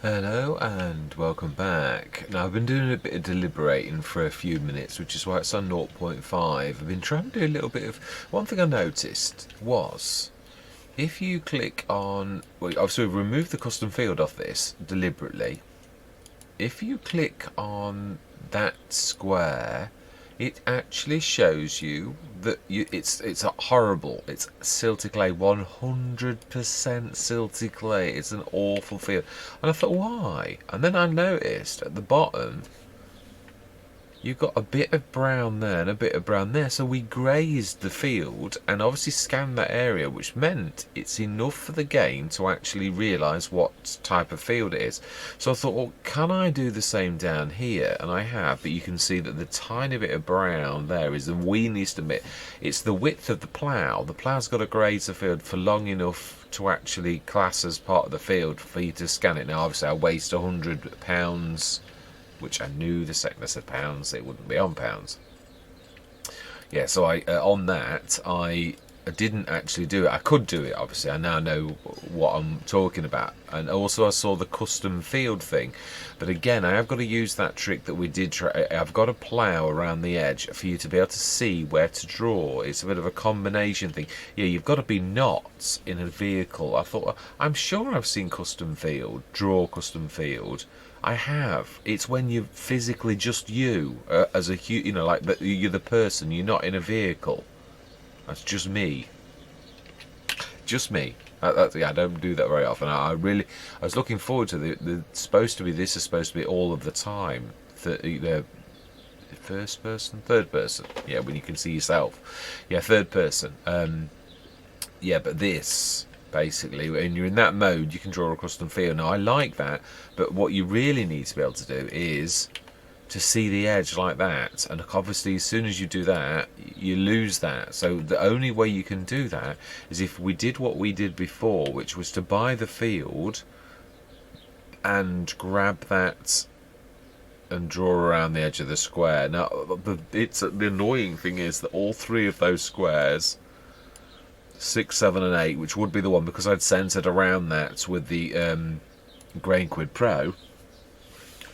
Hello and welcome back. Now I've been doing a bit of deliberating for a few minutes, which is why it's on 0.5. I've been trying to do a little bit of... One thing I noticed was, if you click on... Well, obviously we've removed the custom field off this deliberately. If you click on that square, it actually shows you that it's horrible. It's silty clay, 100% silty clay. It's an awful field. And I thought, why? And then I noticed at the bottom, you've got a bit of brown there and a bit of brown there. So we grazed the field and obviously scanned that area, which meant it's enough for the game to actually realise what type of field it is. So I thought, well, can I do the same down here? And I have, but you can see that the tiny bit of brown there is the weeniest bit. It's the width of the plough. The plough's got to graze the field for long enough to actually class as part of the field for you to scan it. Now, obviously, I waste £100, which I knew the second I said pounds, it wouldn't be on pounds. Yeah, so on that, I didn't actually do it. I could do it, obviously. I now know what I'm talking about. And also I saw the custom field thing. But again, I have got to use that trick that we did try. I've got to plough around the edge for you to be able to see where to draw. It's a bit of a combination thing. Yeah, you've got to be knots in a vehicle. I thought, I'm sure I've seen custom field, draw custom field. I have. It's when you're physically just you, as a like you're the person. You're not in a vehicle. That's just me. Just me. Yeah, I don't do that very often. I was looking forward to the supposed to be. This is supposed to be all of the time. The first person, third person. Yeah, when you can see yourself. Yeah, third person. Yeah, but this. Basically, when you're in that mode, you can draw a custom field. Now, I like that, but what you really need to be able to do is to see the edge like that. And obviously, as soon as you do that, you lose that. So the only way you can do that is if we did what we did before, which was to buy the field and grab that and draw around the edge of the square. Now, the annoying thing is that all three of those squares, 6, 7 and 8, which would be the one, because I'd centered around that with the Grain Quid Pro.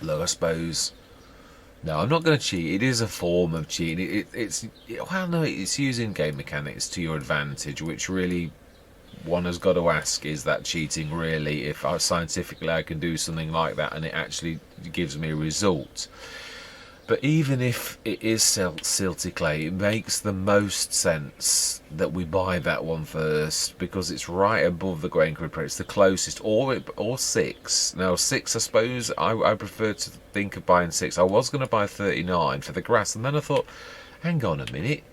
Look, I suppose, no, I'm not going to cheat. It is a form of cheating. It's using game mechanics to your advantage, which really one has got to ask, is that cheating really? If scientifically I can do something like that and it actually gives me a result. But even if it is silty clay, it makes the most sense that we buy that one first, because it's right above the Grain Quid Pro. It's the closest, or 6. Now 6, I suppose, I prefer to think of buying 6. I was going to buy 39 for the grass, and then I thought, hang on a minute.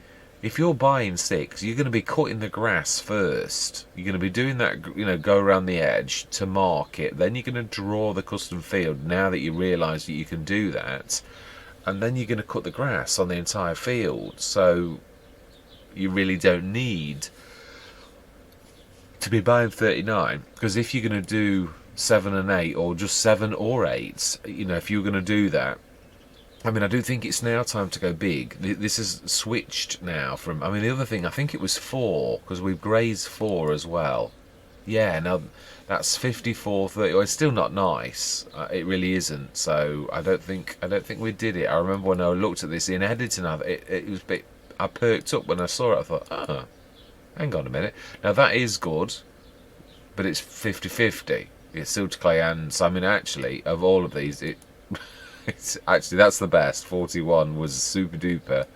If you're buying 6, you're going to be cutting the grass first. You're going to be doing that, go around the edge to mark it. Then you're going to draw the custom field now that you realise that you can do that. And then you're going to cut the grass on the entire field. So you really don't need to be buying 39. Because if you're going to do 7 and 8, or just 7 or 8, if you're going to do that, I mean, I do think it's now time to go big. This has switched now from... the other thing, I think it was 4, because we've grazed 4 as well. Yeah, now that's 54-30. Well, it's still not nice. It really isn't. So I don't think we did it. I remember when I looked at this in editing, it was a bit... I perked up when I saw it. I thought, hang on a minute. Now that is good, but it's 50-50. It's silty clay and... So, actually, of all of these, it's actually, that's the best. 41 was super duper.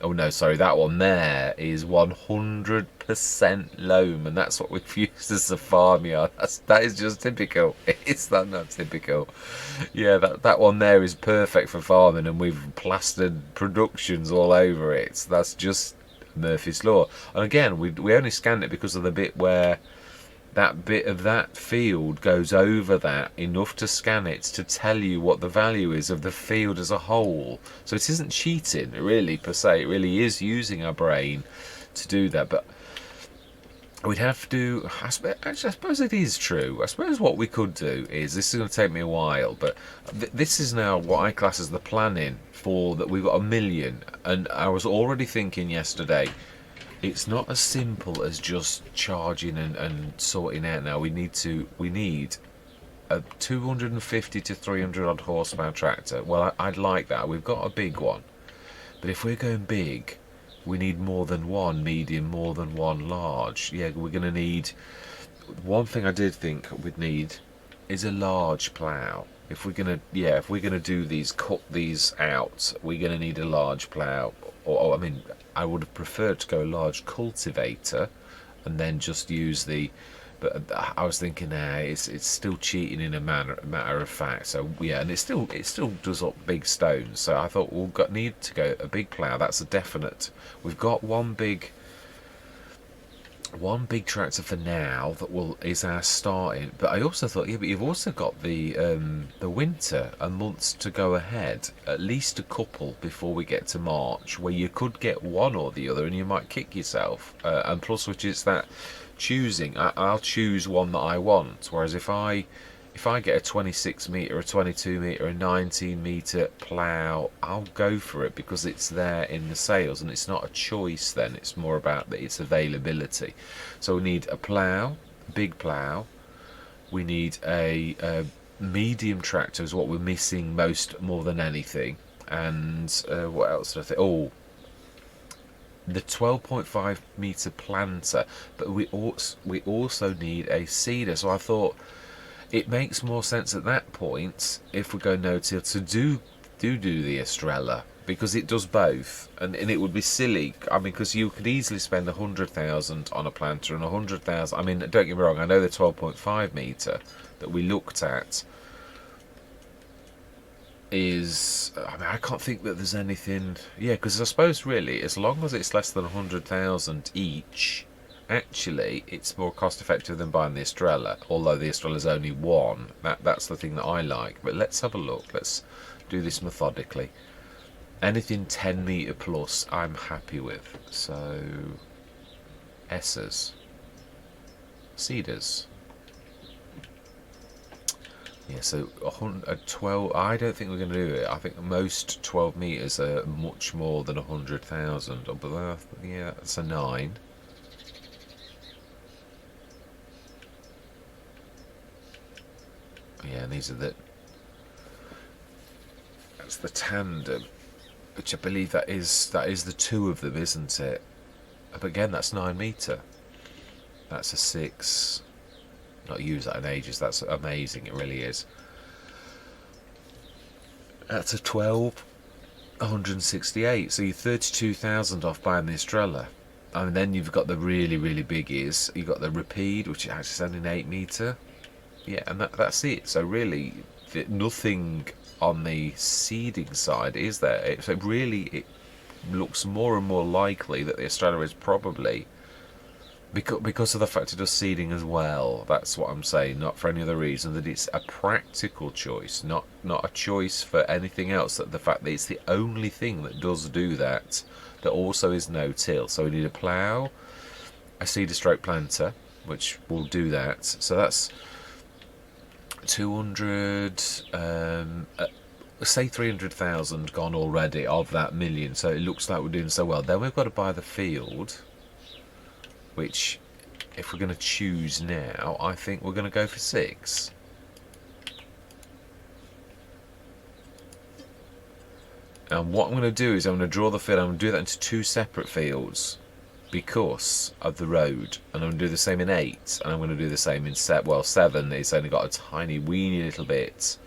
Oh no, sorry, that one there is 100% loam, and that's what we've used as a farmyard. That is just typical. It's not typical. Yeah, that one there is perfect for farming, and we've plastered productions all over it. That's just Murphy's Law. And again, we only scanned it because of the bit where that bit of that field goes over that enough to scan it to tell you what the value is of the field as a whole. So it isn't cheating, really, per se. It really is using our brain to do that. But we'd have to... Actually, I suppose it is true. I suppose what we could do is... This is going to take me a while, but this is now what I class as the planning for that. We've got 1 million. And I was already thinking yesterday... It's not as simple as just charging and sorting out now. We need a 250 to 300 odd horsepower tractor. Well, I'd like that. We've got a big one, but if we're going big, we need more than one medium, more than one large. Yeah, we're going to need. One thing I did think we'd need is a large plough. If we're gonna, yeah, if we're gonna do these, cut these out, we're gonna need a large plough. Or I mean, I would have preferred to go a large cultivator, and then just use the. But I was thinking, it's still cheating in a matter of fact. So yeah, and it still does up big stones. So I thought we'll need to go a big plough. That's a definite. We've got one big tractor for now that is our starting. But I also thought, yeah, but you've also got the winter and months to go ahead, at least a couple before we get to March, where you could get one or the other and you might kick yourself. And plus, which is that choosing. I'll choose one that I want. Whereas if I get a 26 metre, a 22 metre, a 19 metre plough, I'll go for it because it's there in the sales, and it's not a choice then, it's more about its availability. So we need a plough, big plough, we need a medium tractor is what we're missing more than anything, and what else did I think? Oh, the 12.5 metre planter, but we also need a seeder. So I thought it makes more sense at that point, if we go no-till, to do the Estrella, because it does both, and it would be silly. I mean, because you could easily spend 100,000 on a planter and 100,000. I mean, don't get me wrong. I know the 12.5 metre that we looked at is. I mean, I can't think that there's anything. Yeah, because I suppose really, as long as it's less than 100,000 each. Actually, it's more cost effective than buying the Estrella, although the Estrella's only one. That's the thing that I like. But let's have a look. Let's do this methodically. Anything 10 metre plus, I'm happy with. So, Essers. Cedars. Yeah, so a 12. I don't think we're going to do it. I think most 12 metres are much more than 100,000. But yeah, that's a 9. Yeah, and these are that's the tandem, which I believe that is the two of them, isn't it? But again, that's 9 metre. That's a 6. Not used that in ages. That's amazing. It really is. That's a 12. 168. So you're 32,000 off buying the Estrella. And then you've got the really, really biggies. You've got the Rapide, which is actually only 8 metre. Yeah, and that's it. So really, nothing on the seeding side is there. So really, it looks more and more likely that the Estrella is probably, because of the fact it does seeding as well. That's what I'm saying. Not for any other reason, that it's a practical choice, not a choice for anything else. That the fact that it's the only thing that does do that also is no-till. So we need a plough, a seeder stroke planter, which will do that. So that's 200, say 300,000 gone already of that million. So it looks like we're doing so well. Then we've got to buy the field, which, if we're going to choose now, I think we're going to go for 6. And what I'm going to do is I'm going to draw the field. I'm going to do that into 2 separate fields because of the road, and I'm going to do the same in 8, and I'm going to do the same in 7. It's only got a tiny weeny little bit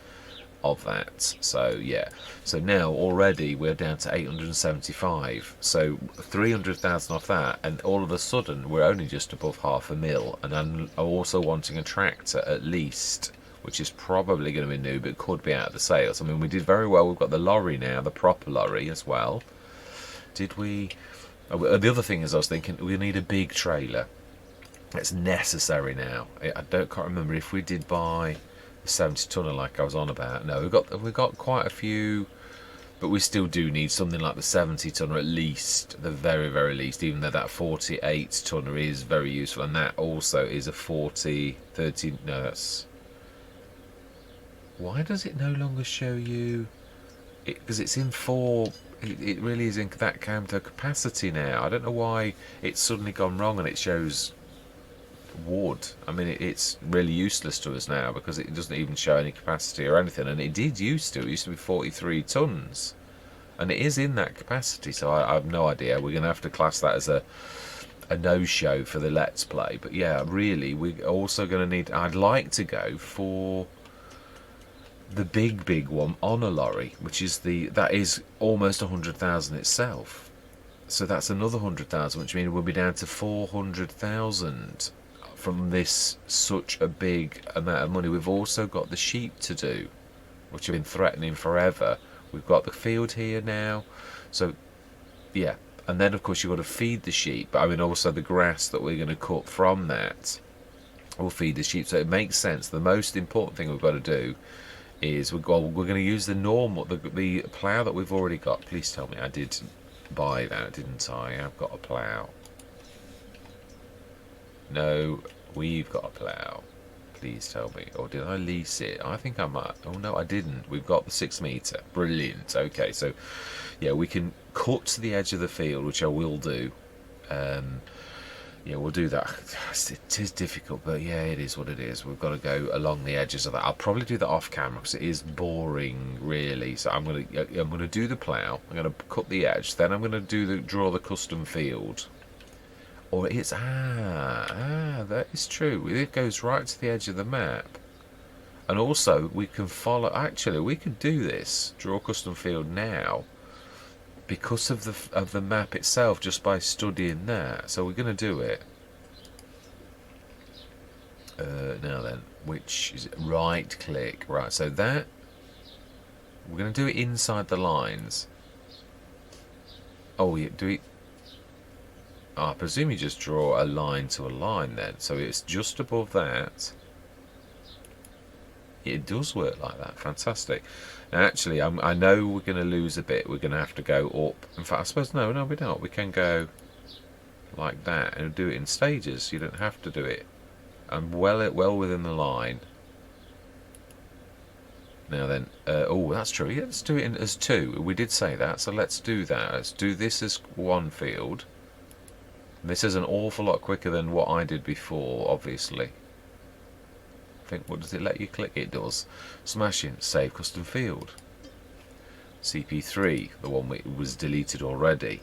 of that. So yeah, so now already we're down to 875, so 300,000 off that, and all of a sudden we're only just above 500,000. And I'm also wanting a tractor at least, which is probably going to be new but could be out of the sales. I mean, we did very well. We've got the lorry now, the proper lorry as well. Did we? The other thing is, I was thinking we need a big trailer. It's necessary now. Can't remember if we did buy a 70 tonner like I was on about. No, we've got quite a few, but we still do need something like the 70 tonner at least, the very, very least. Even though that 48 tonner is very useful, and that also is a 30. No, that's. Why does it no longer show you? Because it's in 4. It really is in that camper capacity now. I don't know why it's suddenly gone wrong and it shows wood. I mean, it's really useless to us now because it doesn't even show any capacity or anything. And it did used to. It used to be 43 tons. And it is in that capacity, so I have no idea. We're going to have to class that as a no-show for the Let's Play. But yeah, really, we're also going to need... I'd like to go for the big one on a lorry, which is that is almost 100,000 itself. So that's another 100,000, which means we'll be down to 400,000 from this such a big amount of money. We've also got the sheep to do, which have been threatening forever. We've got the field here now, so yeah. And then of course you've got to feed the sheep. But I mean also the grass that we're going to cut from that will feed the sheep. So it makes sense. The most important thing we've got to do is we're going to use the plough that we've already got. Please tell me I did buy that, didn't I? I've got a plough. No, we've got a plough. Please tell me. Or did I lease it? I think I might. Oh no, I didn't. We've got the 6 metre. Brilliant. Okay, so yeah, we can cut to the edge of the field, which I will do. Yeah, we'll do that. It is difficult, but yeah, it is what it is. We've got to go along the edges of that. I'll probably do that off camera because it is boring, really. So I'm gonna do the plough. I'm gonna cut the edge. Then I'm gonna draw the custom field. Or it's that is true. It goes right to the edge of the map. And also we can follow. Actually, we could do this. Draw custom field now. Because of the map itself, just by studying that. So we're going to do it. Now then, which is it? Right click. Right, so that we're going to do it inside the lines. Oh, yeah, do it. I presume you just draw a line to a line then. So it's just above that. It does work like that. Fantastic. Now, actually, I know we're going to lose a bit. We're going to have to go up. In fact, I suppose, no, we're not. We can go like that and do it in stages. You don't have to do it. I'm well within the line. Now then, oh, that's true. Yeah, let's do it as 2. We did say that, so let's do that. Let's do this as 1 field. This is an awful lot quicker than what I did before, obviously. What does it let you click? It does. Smashing. Save custom field. CP3, the one that was deleted already.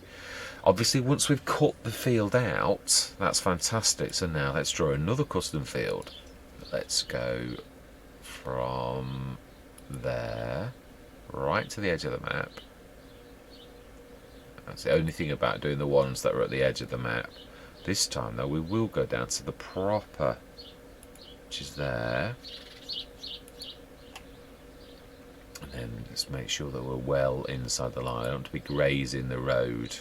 Obviously, once we've cut the field out, that's fantastic. So now let's draw another custom field. Let's go from there right to the edge of the map. That's the only thing about doing the ones that are at the edge of the map. This time, though, we will go down to the proper, which is there. And then just make sure that we're well inside the line. I don't want to be grazing the road.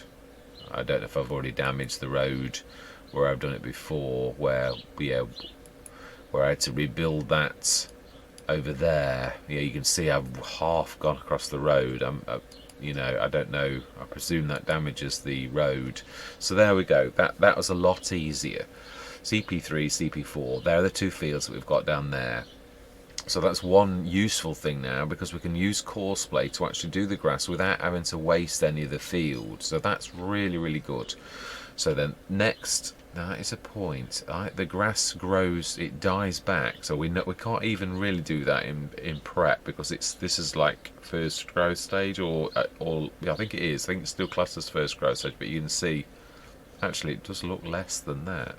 I don't know if I've already damaged the road where I've done it before, where I had to rebuild that over there. Yeah, you can see I've half gone across the road. You know, I don't know. I presume that damages the road. So there we go. That was a lot easier. CP3, CP4. There are the 2 fields that we've got down there. So that's one useful thing now, because we can use courseplay to actually do the grass without having to waste any of the field. So that's really, really good. So then next, that is a point. The grass grows, it dies back. So we can't even really do that in prep, because this is like first growth stage, or yeah, I think it is. I think it's still classed as first growth stage, but you can see actually it does look less than that.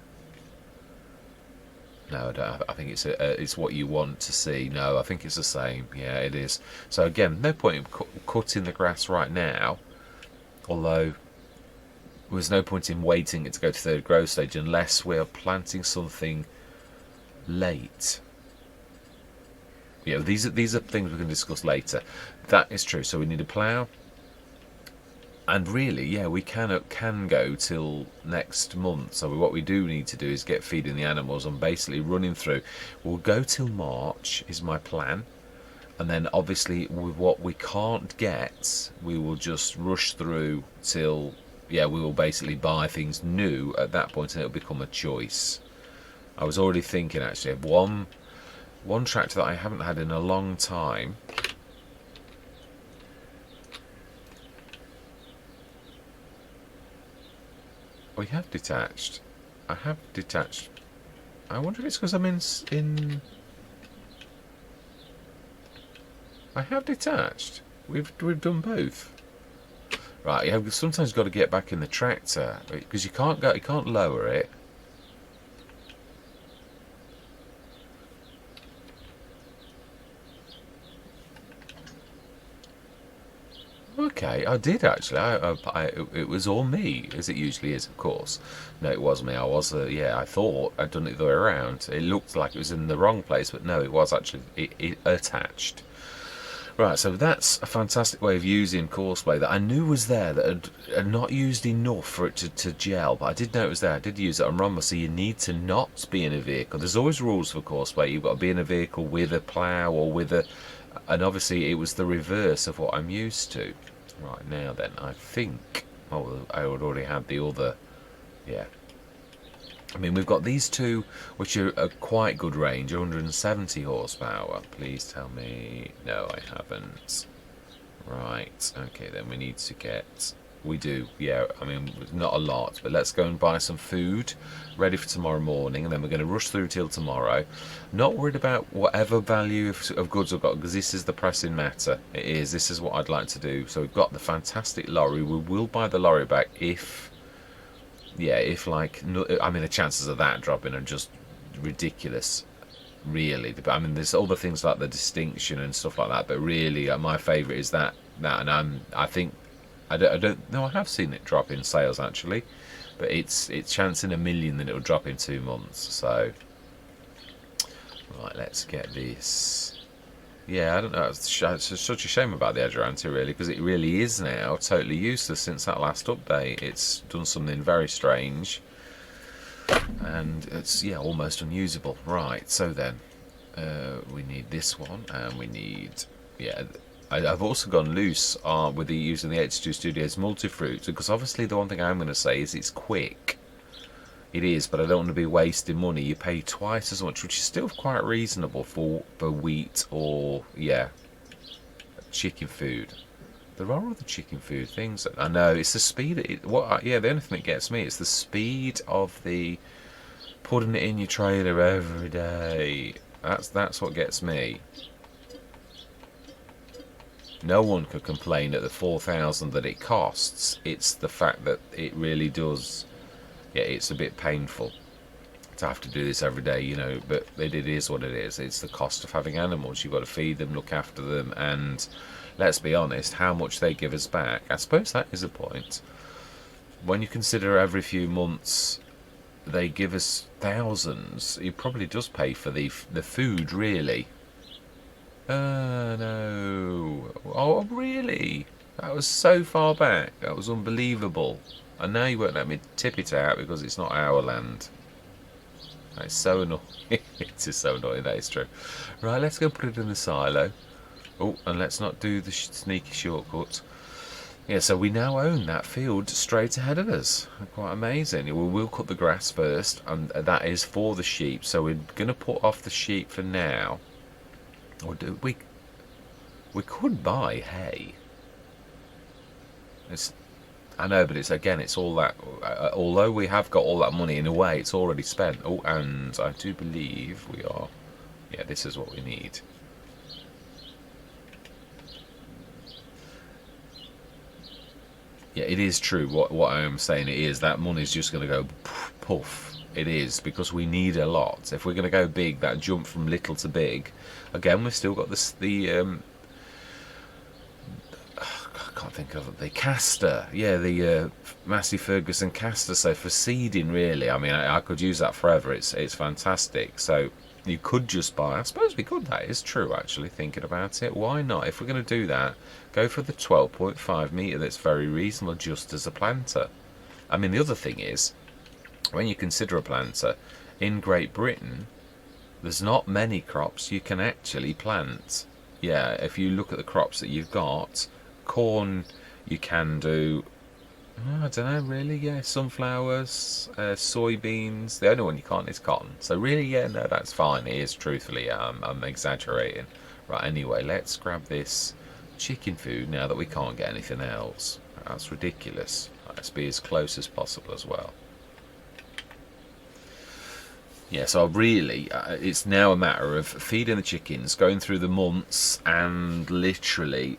No, I don't. I think it's what you want to see. No, I think it's the same. Yeah, it is. So again, no point in cutting the grass right now. Although there's no point in waiting it to go to third growth stage unless we're planting something late. Yeah, these are things we can discuss later. That is true. So we need a plough. And really, yeah, we can go till next month. So what we do need to do is get feeding the animals and basically running through. We'll go till March is my plan. And then obviously with what we can't get, we will just rush through till, yeah, we will basically buy things new at that point, and it'll become a choice. I was already thinking actually of one tractor that I haven't had in a long time. We have detached. I have detached. I wonder if it's because I'm in. I have detached. We've done both. Right, yeah, sometimes you've got to get back in the tractor because you can't lower it. Okay, I did actually. It was all me, as it usually is, of course. No, it was me. I was, yeah, I thought I'd done it the way around. It looked like it was in the wrong place, but no, it was actually it attached. Right, so that's a fantastic way of using Courseplay that I knew was there, that had not used enough for it to gel, but I did know it was there. I did use it on Rumble, so you need to not be in a vehicle. There's always rules for Courseplay. You've got to be in a vehicle with a plough or with a... And obviously it was the reverse of what I'm used to. Right, now then, I think... Oh, I would already had the other... Yeah. I mean, we've got these two, which are a quite good range, 170 horsepower. Please tell me... No, I haven't. Right, okay, then we need to get... We do, yeah, I mean, not a lot, but let's go and buy some food ready for tomorrow morning, and then we're going to rush through till tomorrow. Not worried about whatever value of goods I've got, because this is the pressing matter. It is, this is what I'd like to do. So we've got the fantastic lorry. We will buy the lorry back if... Yeah, if like... I mean, the chances of that dropping are just ridiculous, really. I mean, there's other things like the distinction and stuff like that, but really, my favourite is that, and I think... I don't know. I have seen it drop in sales actually, but it's chance in a million that it will drop in 2 months. So, right, let's get this. Yeah, I don't know. It's such a shame about the Edgeranty really, because it really is now totally useless since that last update. It's done something very strange, and it's almost unusable. Right. So then, we need this one, and we need I've also gone loose with using the 82 Studios multi-fruit, because obviously the one thing I'm going to say is it's quick. It is, but I don't want to be wasting money. You pay twice as much, which is still quite reasonable for wheat or, chicken food. There are other chicken food things. I know, it's the speed. The only thing that gets me is the speed of the putting it in your trailer every day. That's what gets me. No one could complain at the 4,000 that it costs. It's the fact that it really does. Yeah, it's a bit painful to have to do this every day, but it is what it is. It's the cost of having animals. You've got to feed them, look after them, and let's be honest, how much they give us back. I suppose that is a point. When you consider every few months they give us thousands, it probably does pay for the food, really. No. Oh, really? That was so far back. That was unbelievable. And now you won't let me tip it out because it's not our land. That is so annoying. It is so annoying, that is true. Right, let's go put it in the silo. Oh, and let's not do the sneaky shortcuts. Yeah, so we now own that field straight ahead of us. Quite amazing. We'll cut the grass first, and that is for the sheep. So we're going to put off the sheep for now. Or do we could buy hay. I know, but it's all that. Although we have got all that money in a way, it's already spent. Oh, and I do believe we are. Yeah, this is what we need. Yeah, it is true. What I am saying, it is that money's just going to go poof. It is, because we need a lot. If we're going to go big, that jump from little to big, again, we've still got I can't think of it, the caster. Yeah, the Massey Ferguson caster. So for seeding, really, I mean, I could use that forever. It's fantastic. So you could just buy, I suppose we could, that is true, actually, thinking about it. Why not? If we're going to do that, go for the 12.5 metre that's very reasonable, just as a planter. I mean, the other thing is, when you consider a planter, in Great Britain, there's not many crops you can actually plant. Yeah, if you look at the crops that you've got, corn you can do, I don't know, really, yeah, sunflowers, soybeans. The only one you can't is cotton. So really, yeah, no, that's fine. It is, truthfully, I'm exaggerating. Right, anyway, let's grab this chicken food now that we can't get anything else. That's ridiculous. Let's be as close as possible as well. Yeah, so really, it's now a matter of feeding the chickens, going through the months, and literally,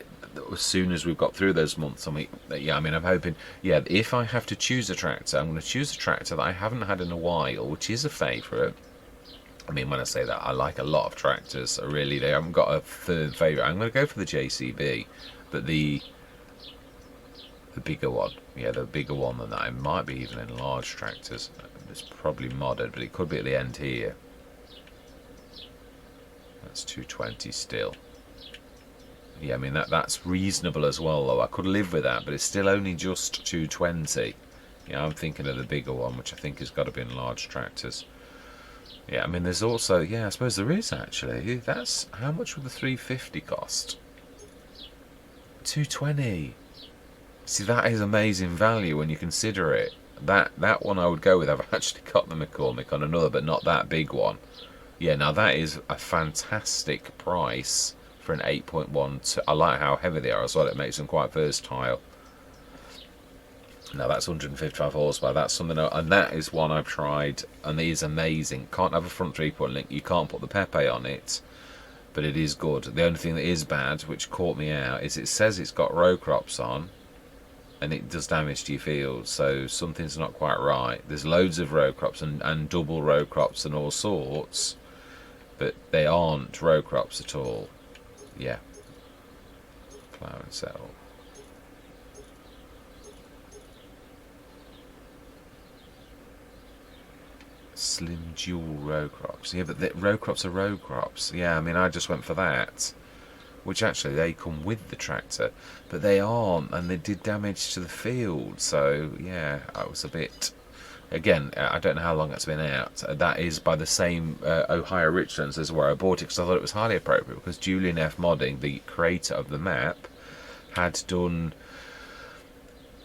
as soon as we've got through those months, I mean, I'm hoping, yeah, if I have to choose a tractor, I'm going to choose a tractor that I haven't had in a while, which is a favourite. I mean, when I say that, I like a lot of tractors. I really, they haven't got a third favourite. I'm going to go for the JCB, but the bigger one, yeah, the bigger one than that. It might be even in large tractors. It's probably modded, but it could be at the end here. That's 220 still. Yeah, I mean that's reasonable as well, though. I could live with that, but it's still only just 220. Yeah, I'm thinking of the bigger one, which I think has got to be in large tractors. Yeah, I mean, there's also, yeah, I suppose there is actually. That's how much would the 350 cost? 220. See, that is amazing value when you consider it. That one I would go with. I've actually got the McCormick on another, but not that big one. Yeah, now that is a fantastic price for an 8.1. I like how heavy they are as well. It makes them quite versatile. Now that's 155 horsepower. That's something, and that is one I've tried, and it is amazing. Can't have a front 3-point link. You can't put the Pepe on it, but it is good. The only thing that is bad, which caught me out, is it says it's got row crops on, and it does damage to your field. So something's not quite right. There's loads of row crops and double row crops and all sorts, but they aren't row crops at all. Yeah. Plough and settle. Slim dual row crops. Yeah, but the row crops are row crops. Yeah, I mean, I just went for that. Which actually, they come with the tractor. But they aren't, and they did damage to the field. So, yeah, I was a bit... Again, I don't know how long it's been out. That is by the same Ohio Richlands as where I bought it, because I thought it was highly appropriate, because Julian F. Modding, the creator of the map, had done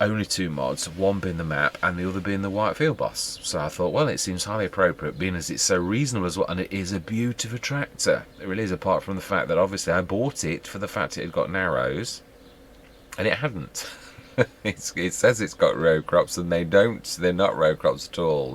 only 2 mods, one being the map and the other being the White Field Boss. So I thought, well, it seems highly appropriate, being as it's so reasonable as well, and it is a beautiful tractor. It really is, apart from the fact that obviously I bought it for the fact it had got narrows, and it hadn't. It says it's got row crops, and they don't. They're not row crops at all.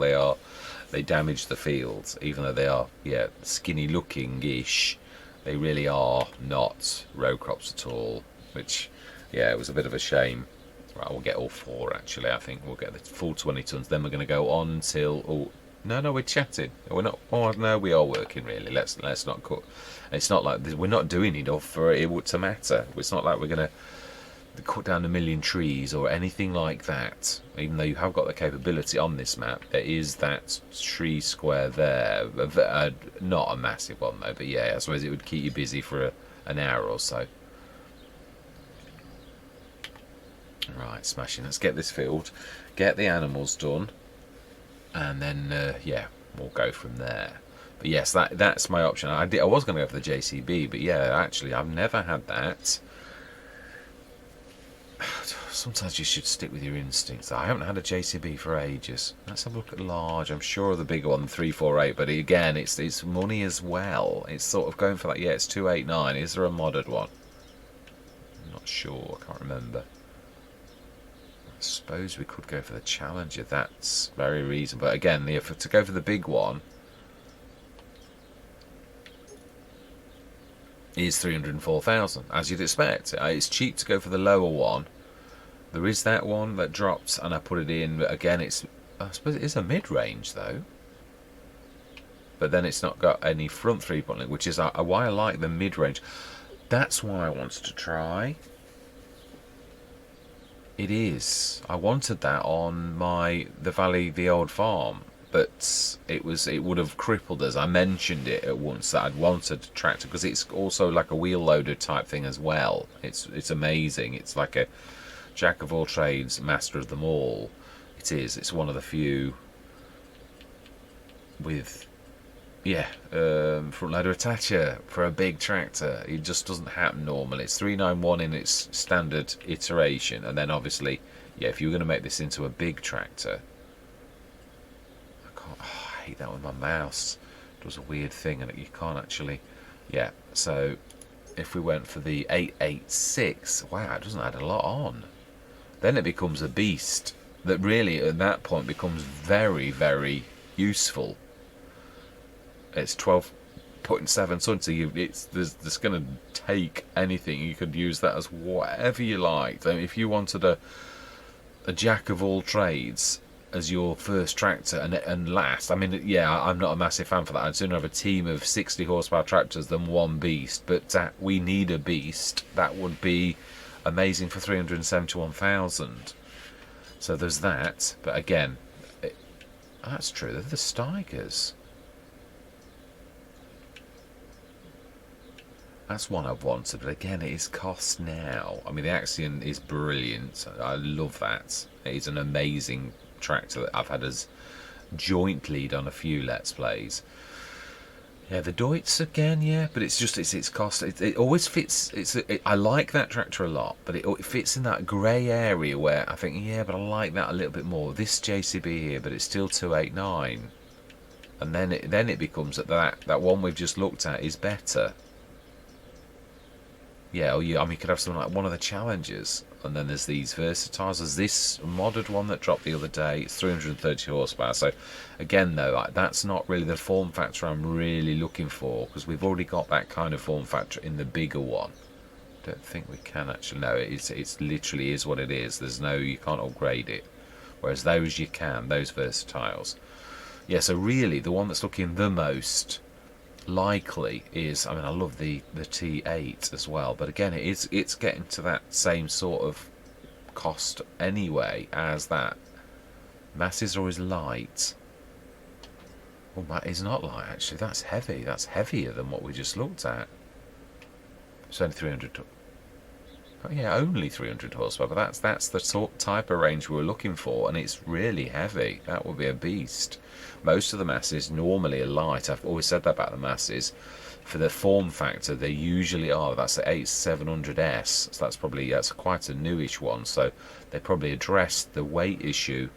They damage the fields, even though they are, yeah, skinny looking ish. They really are not row crops at all, which, yeah, it was a bit of a shame. Right, we'll get all 4 actually. I think we'll get the full 20 tons. Then we're going to go on until. Oh no, we're chatting. We're not. Oh no, we are working really. Let's not cut. It's not like we're not doing enough for it to matter. It's not like we're going to cut down 1,000,000 trees or anything like that. Even though you have got the capability on this map, there is that tree square there. Not a massive one though, but yeah, I suppose it would keep you busy for an hour or so. Right, smashing. Let's get this filled, get the animals done, and then yeah, we'll go from there. But yes, that's my option. I was going to go for the JCB, but yeah, actually, I've never had that. Sometimes you should stick with your instincts. I haven't had a JCB for ages. Let's have a look at large. I'm sure the bigger one, 348, but again, it's money as well. It's sort of going for that. Yeah, it's 289. Is there a modded one? I'm not sure. I can't remember. I suppose we could go for the Challenger. That's very reasonable. But again, to go for the big one is 304,000, as you'd expect. It's cheap to go for the lower one. There is that one that drops, and I put it in. But again, I suppose it is a mid-range though. But then it's not got any front 3-point link, which is why I like the mid-range. That's why I wanted to try. It is. I wanted that on the Valley, the old farm, but it would have crippled us. I mentioned it at once that I'd wanted a tractor, because it's also like a wheel loader type thing as well. It's amazing. It's like a jack of all trades, master of them all. It is. It's one of the few with, yeah, front loader attacher for a big tractor. It just doesn't happen normally. It's 391 in its standard iteration, and then obviously, yeah, if you were going to make this into a big tractor, I hate that with my mouse. It does a weird thing, and you can't actually, yeah. So if we went for the 886, wow, it doesn't add a lot on. Then it becomes a beast that really, at that point, becomes very, very useful. It's 12.7 tons, so there's going to take anything. You could use that as whatever you liked. I mean, if you wanted a jack of all trades as your first tractor and last, I mean, yeah, I'm not a massive fan for that. I'd sooner have a team of 60 horsepower tractors than one beast, but we need a beast. That would be amazing for 371,000. So there's that. But again, that's true, they're the Steigers. That's one I've wanted, but again, it is cost now. I mean, the Axion is brilliant. I love that. It is an amazing tractor that I've had as joint lead on a few Let's Plays. Yeah, the Deutz again, yeah, but it's just its cost. It always fits. I like that tractor a lot, but it fits in that grey area where I think, yeah, but I like that a little bit more. This JCB here, but it's still 289, and then it becomes that one we've just looked at is better. Yeah, or I mean, you could have something like one of the Challengers, and then there's these Versatiles. There's this modded one that dropped the other day. It's 330 horsepower. So, again, though, that's not really the form factor I'm really looking for, because we've already got that kind of form factor in the bigger one. Don't think we can actually. No, it's literally is what it is. There's no, you can't upgrade it. Whereas those you can, those Versatiles. Yeah, so really, the one that's looking the most likely is, I mean, I love the T8 as well, but again, it's getting to that same sort of cost anyway as that. Masses are always light. Well, that is not light actually. That's heavy. That's heavier than what we just looked at. It's only 300. Oh, yeah, only 300 horsepower, but that's the type of range we were looking for, and it's really heavy. That would be a beast. Most of the masses normally are light. I've always said that about the masses. For the form factor, they usually are. That's the 8700S, so that's quite a newish one. So they probably addressed the weight issue.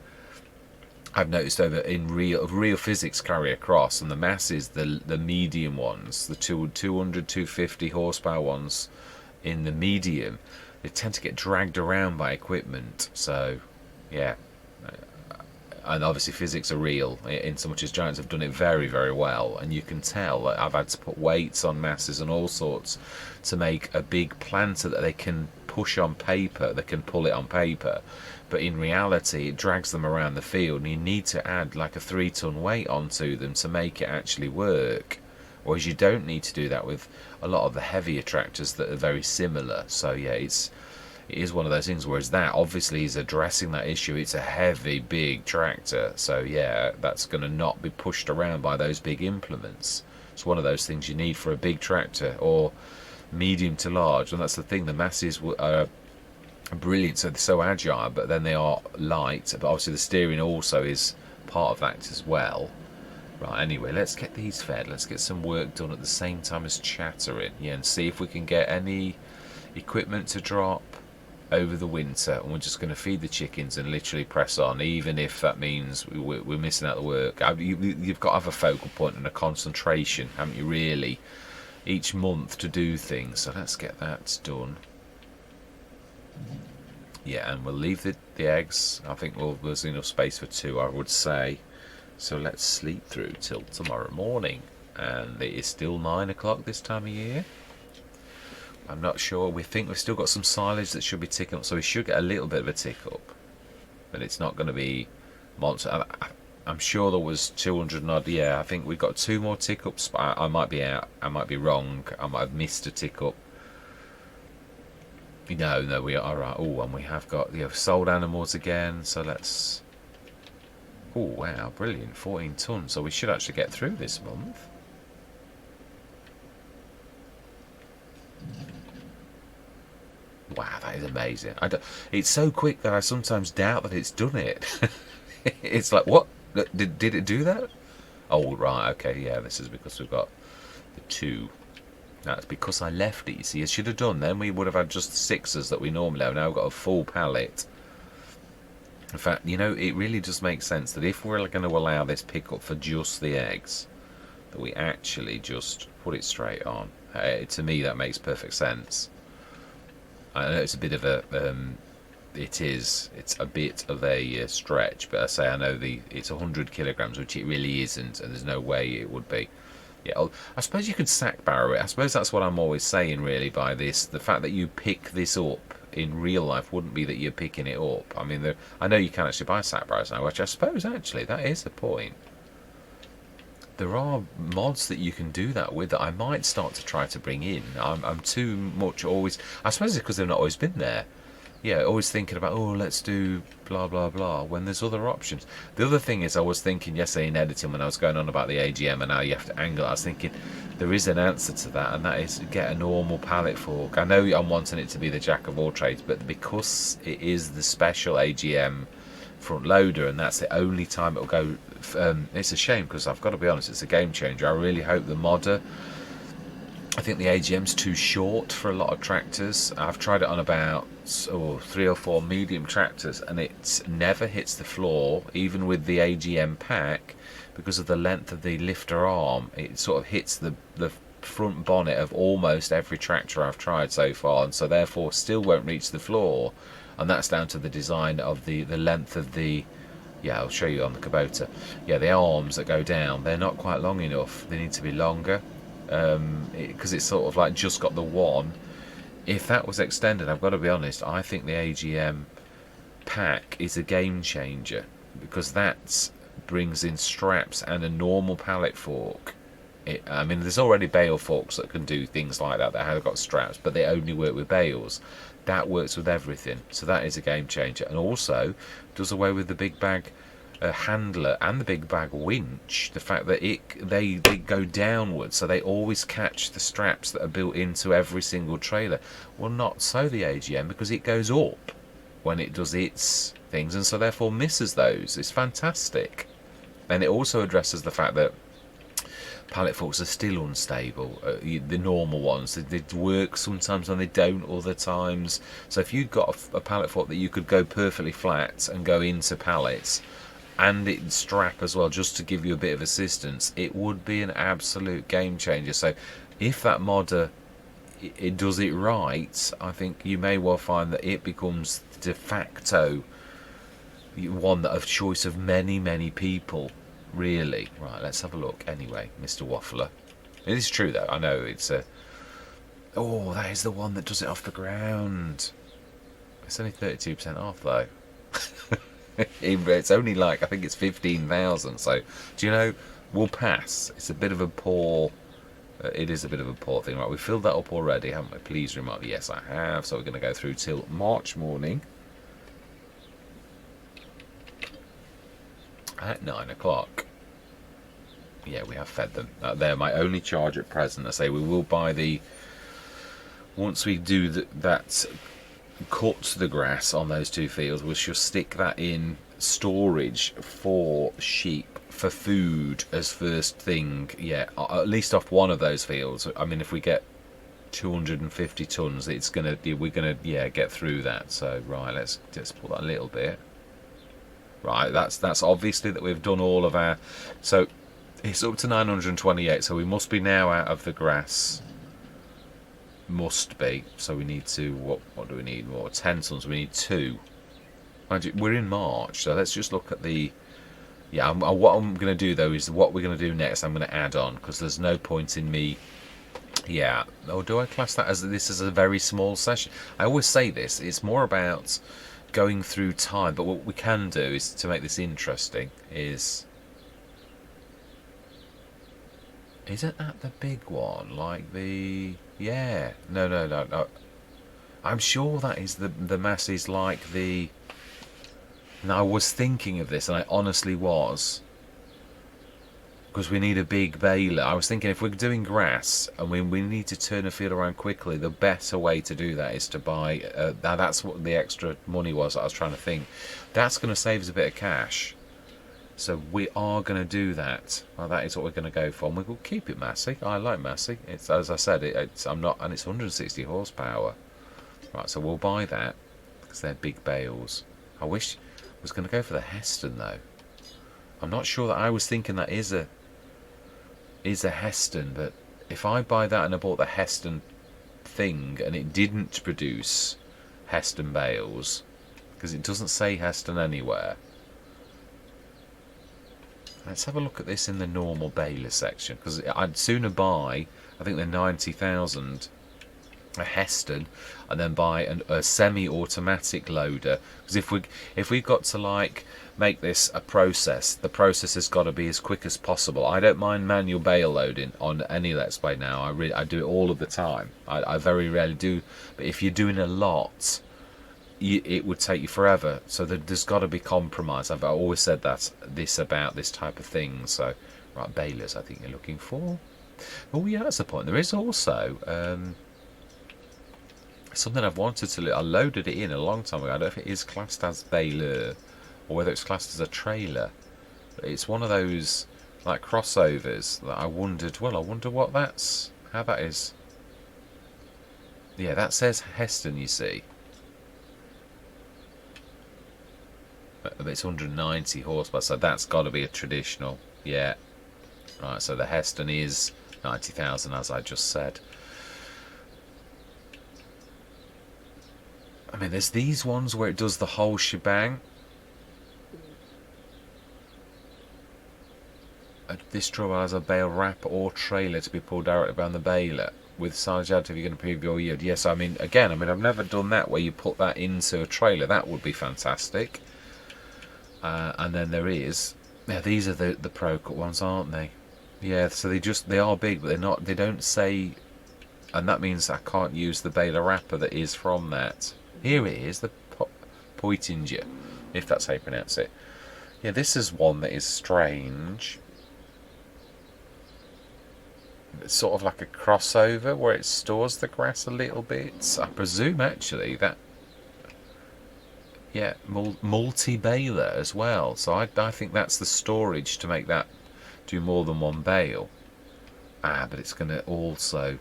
I've noticed over in real physics carry across, and the masses, the medium ones, the 200, 250 horsepower ones, in the medium, they tend to get dragged around by equipment. So yeah, and obviously physics are real in so much as Giants have done it very, very well, and you can tell that I've had to put weights on masses and all sorts to make a big planter that they can push on paper, they can pull it on paper, but in reality it drags them around the field, and you need to add like a 3-ton weight onto them to make it actually work. Whereas you don't need to do that with a lot of the heavier tractors that are very similar. So yeah, it is one of those things. Whereas that obviously is addressing that issue. It's a heavy, big tractor. So yeah, that's going to not be pushed around by those big implements. It's one of those things you need for a big tractor or medium to large. And that's the thing. The masses are brilliant. So they're so agile, but then they are light. But obviously the steering also is part of that as well. Right, anyway, let's get these fed. Let's get some work done at the same time as chattering. Yeah, and see if we can get any equipment to drop over the winter. And we're just going to feed the chickens and literally press on, even if that means we're missing out the work. You've got to have a focal point and a concentration, haven't you, really, each month to do things. So let's get that done. Yeah, and we'll leave the eggs. I think there's enough space for 2, I would say. So let's sleep through till tomorrow morning. And it is still 9 o'clock this time of year. I'm not sure. We think we've still got some silage that should be ticking up. So we should get a little bit of a tick up. But it's not going to be monster. I'm sure there was 200 and odd. Yeah, I think we've got 2 more tick ups. I might be out. I might be wrong. I might have missed a tick up. No, we are right. Oh, and we have got sold animals again. So let's... Oh wow, brilliant, 14 tons, so we should actually get through this month. Wow, that is amazing. It's so quick that I sometimes doubt that it's done it. It's like, what? Did it do that? Oh right, okay, yeah, this is because we've got the 2. That's because I left it, you see. I should have done, then we would have had just the 6s that we normally have. Now we've got a full pallet. In fact, it really just makes sense that if we're going to allow this pickup for just the eggs, that we actually just put it straight on. To me, that makes perfect sense. I know it's a bit of a, it's a bit of a stretch, but I know it's 100 kilograms, which it really isn't, and there's no way it would be. Yeah, I suppose you could sack barrow it. I suppose that's what I'm always saying, really, by this. The fact that you pick this up in real life wouldn't be that you're picking it up. I mean, I know you can actually buy sack barrows now, which I suppose, actually, that is a point. There are mods that you can do that with that I might start to try to bring in. I'm too much always... I suppose it's because they've not always been there. Yeah, always thinking about, oh, let's do blah, blah, blah, when there's other options. The other thing is, I was thinking yesterday in editing when I was going on about the AGM and how you have to angle it, I was thinking there is an answer to that, and that is get a normal pallet fork. I know I'm wanting it to be the jack of all trades, but because it is the special AGM front loader and that's the only time it'll go, it's a shame because I've got to be honest, it's a game changer. I really hope the modder... I think the AGM's too short for a lot of tractors. I've tried it on about 3 or 4 medium tractors and it never hits the floor, even with the AGM pack, because of the length of the lifter arm. It sort of hits the front bonnet of almost every tractor I've tried so far, and so therefore still won't reach the floor. And that's down to the design of the length of the... Yeah, I'll show you on the Kubota. Yeah, the arms that go down, they're not quite long enough. They need to be longer. Because it's sort of like just got the one. If that was extended, I've got to be honest, I think the AGM pack is a game changer, because that brings in straps and a normal pallet fork. I mean, there's already bale forks that can do things like that have got straps, but they only work with bales. That works with everything, so that is a game changer, and also does away with the big bag handler and the big bag winch. The fact that they go downwards, so they always catch the straps that are built into every single trailer. Well, not so the AGM, because it goes up when it does its things, and so therefore misses those. It's fantastic. And it also addresses the fact that pallet forks are still unstable. The normal ones, they work sometimes and they don't other times. So if you've got a pallet fork that you could go perfectly flat and go into pallets, and it strap as well, just to give you a bit of assistance, it would be an absolute game changer. So if that modder it does it right, I think you may well find that it becomes de facto one of choice of many people, really. Right, let's have a look anyway, Mr. Waffler. It is true though, I know it's a... Oh, that is the one that does it off the ground. It's only 32% off though. It's only like, I think it's 15,000. So, do you know, we'll pass. It's a bit of a poor... it is a bit of a poor thing. Right, we've filled that up already, haven't we? Please remark. Yes, I have. So we're going to go through till March morning at 9 o'clock. Yeah, we have fed them. They're my only charge at present. I say we will buy the... Once we do that... cut the grass on those 2 fields, we shall stick that in storage for sheep for food as first thing. Yeah, at least off one of those fields. I mean, if we get 250 tons, we're gonna get through that. So right, let's just pull that a little bit. Right, that's obviously that we've done all of our... So it's up to 928, so we must be now out of the grass. Must be. So we need to... What do we need more? 10 tons. We need 2. We're in March, so let's just look at the... Yeah, what I'm going to do, though, is what we're going to do next, I'm going to add on, because there's no point in me... Yeah. Or do I class that as this is a very small session? I always say this. It's more about going through time, but what we can do is, to make this interesting, is... Isn't that the big one? Like the... Yeah. No. I'm sure that is the mass is like the... Now, I was thinking of this, and I honestly was. Because we need a big baler. I was thinking if we're doing grass, and we need to turn a field around quickly, the better way to do that is to buy... now, that's what the extra money was that I was trying to think. That's going to save us a bit of cash. So we are going to do that. Well, that is what we're going to go for. And we will keep it massy. I like massy. It's, as I said, I'm not, and it's 160 horsepower. Right, so we'll buy that because they're big bales. I wish I was going to go for the Heston though. I'm not sure that I was thinking that is a Heston, but if I buy that and I bought the Heston thing and it didn't produce Heston bales, because it doesn't say Heston anywhere. Let's have a look at this in the normal baler section, because I'd sooner buy, I think they're 90,000, a Heston, and then buy a semi-automatic loader. Because if we've got to like make this a process, the process has got to be as quick as possible. I don't mind manual bale loading on any Let's Play now. I do it all of the time. I very rarely do, but if you're doing a lot, it would take you forever. So there's got to be compromise. I've always said this about this type of thing. So right, balers I think you're looking for. Oh yeah, that's the point. There is also something I've wanted to. I loaded it in a long time ago. I don't know if it is classed as baler or whether it's classed as a trailer. But it's one of those like crossovers that I wondered. Well, I wonder what how that is. Yeah, that says Heston. You see, but it's 190 horsepower, so that's got to be a traditional. Yeah, right. So the Heston is 90,000, as I just said. I mean, there's these ones where it does the whole shebang. This trouble has a bale wrap or trailer to be pulled directly around the baler with size additive. You're going to improve your yield. Yes, I mean, again, I've never done that where you put that into a trailer. That would be fantastic. And then there is, yeah, these are the Pro Cut ones, aren't they? Yeah, so they are big, but they're not. They don't say, and that means I can't use the baler wrapper that is from that. Here it is, the Poitinger, if that's how you pronounce it. Yeah, this is one that is strange. It's sort of like a crossover where it stores the grass a little bit. I presume actually that, yeah, multi-baler as well. So I think that's the storage to make that do more than one bale. But it's going to also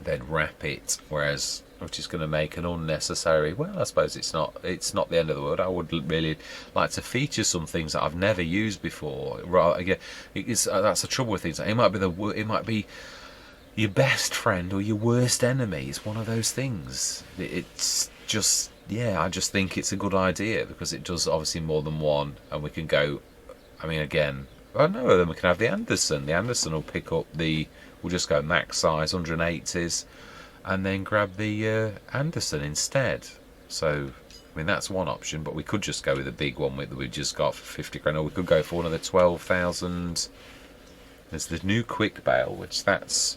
then wrap it, which is going to make an unnecessary. Well, I suppose it's not the end of the world. I would really like to feature some things that I've never used before. Right, again, that's the trouble with things. It might be your best friend or your worst enemy. It's one of those things. It's just, yeah, I just think it's a good idea because it does obviously more than one, and we can go. I mean, again, I know then we can have the Anderson. The Anderson will pick up we'll just go max size 180s. And then grab the Anderson instead. So, I mean, that's one option, but we could just go with the big one that we just got for 50 grand, or we could go for one of the 12,000. There's the new quick bale, which that's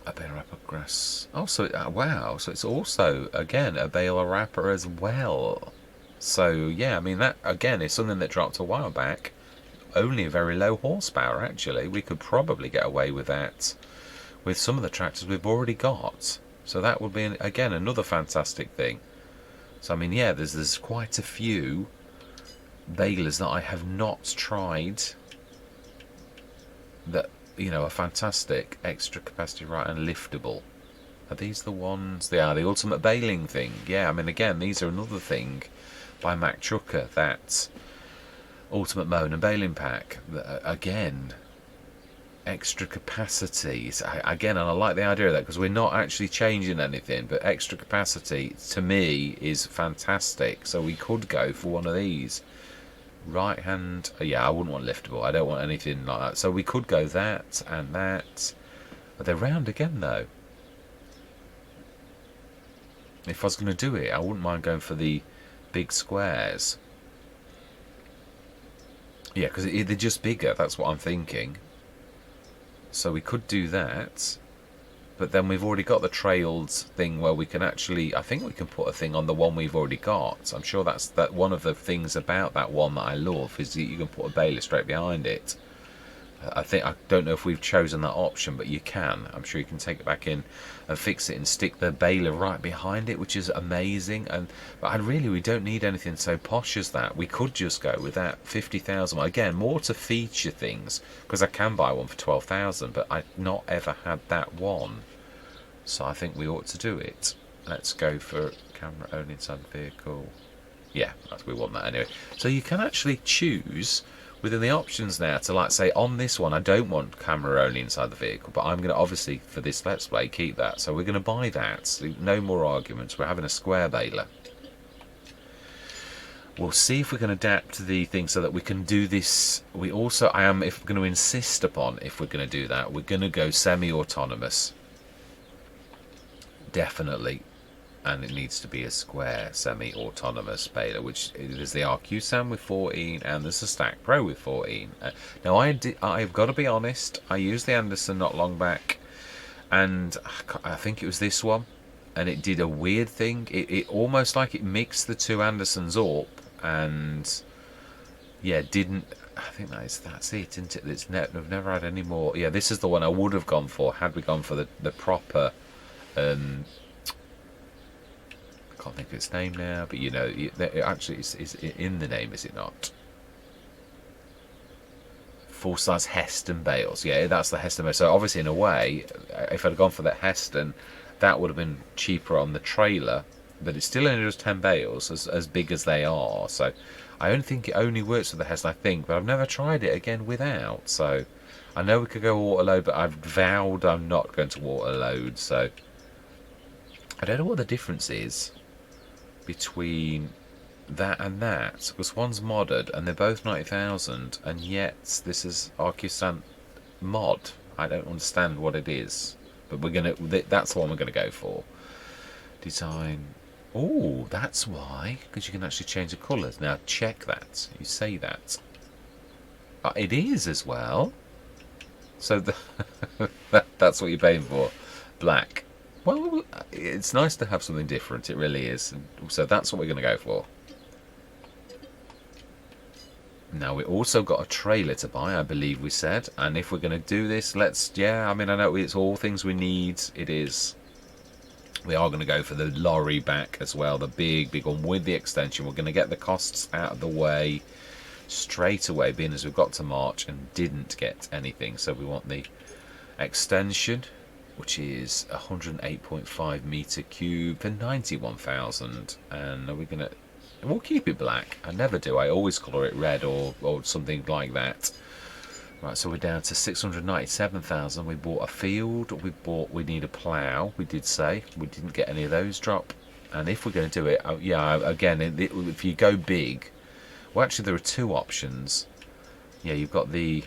a bale wrapper grass. Oh, so wow! So it's also again a bale wrapper as well. So yeah, I mean that again is something that dropped a while back. Only a very low horsepower actually. We could probably get away with that with some of the tractors we've already got. So that would be again another fantastic thing. So I mean, yeah, there's quite a few balers that I have not tried that, you know, are fantastic, extra capacity, right, and liftable. Are these the ones? They are the ultimate baling thing. Yeah, I mean, again, these are another thing by Mac Trucker, that ultimate mowing and baling pack. Again, extra capacity. Again, and I like the idea of that because we're not actually changing anything, but extra capacity to me is fantastic. So we could go for one of these. Right hand, yeah, I wouldn't want liftable. I don't want anything like that. So we could go that and that. But they're round again though. If I was going to do it, I wouldn't mind going for the big squares. Yeah, because they're just bigger, that's what I'm thinking. So we could do that. But then we've already got the trails thing where we can actually, I think we can put a thing on the one we've already got. I'm sure that's one of the things about that one that I love, is that you can put a baler straight behind it. I don't know if we've chosen that option, but you can. I'm sure you can take it back in and fix it and stick the baler right behind it, which is amazing. But we don't need anything so posh as that. We could just go with that 50,000. Again, more to feature things, because I can buy one for 12,000, but I've not ever had that one. So I think we ought to do it. Let's go for camera only inside the vehicle. Yeah, we want that anyway. So you can actually choose within the options now to, like, say on this one I don't want camera only inside the vehicle, but I'm going to obviously for this Let's Play keep that, so we're going to buy that. So no more arguments, we're having a square baler. We'll see if we can adapt the thing so that we can do this. We also, if we're going to insist upon, if we're going to do that, we're going to go semi-autonomous. Definitely. And it needs to be a square semi-autonomous baler, which is the RQ Sam with 14 and there's a Stack Pro with 14. Now I've got to be honest, I used the Anderson not long back, and I think it was this one, and it did a weird thing. It almost like it mixed the two Andersons up, and yeah, didn't. I think that's it, isn't it? I've never had any more. Yeah, this is the one I would have gone for had we gone for the proper. I can't think of its name now, but you know, it actually is in the name, is it not? Full size Heston bales. Yeah, that's the Heston bale. So obviously, in a way, if I'd gone for that Heston, that would have been cheaper on the trailer, but it's still only just 10 bales, as big as they are. So I only think it only works with the Heston, I think, but I've never tried it again without. So I know we could go water load, but I've vowed I'm not going to water load. So I don't know what the difference is between that and that, because one's modded and they're both 90,000, and yet this is Arcusant mod. I don't understand what it is, but that's the one we're gonna go for. Design. Oh, that's why, because you can actually change the colours. Now check that. You say that. It is as well. So that's what you're paying for. Black. Well, it's nice to have something different. It really is. So that's what we're going to go for. Now, we also got a trailer to buy, I believe we said. And if we're going to do this, I know it's all things we need. It is. We are going to go for the lorry back as well. The big one with the extension. We're going to get the costs out of the way straight away, being as we've got to March and didn't get anything. So we want the extension, which is 108.5 meter cube for 91,000. And are we gonna? We'll keep it black. I never do. I always colour it red or something like that. Right, so we're down to 697,000. We bought a field. We need a plough. We did say we didn't get any of those drop. And if we're going to do it, again, if you go big, well, actually there are two options. Yeah, you've got the.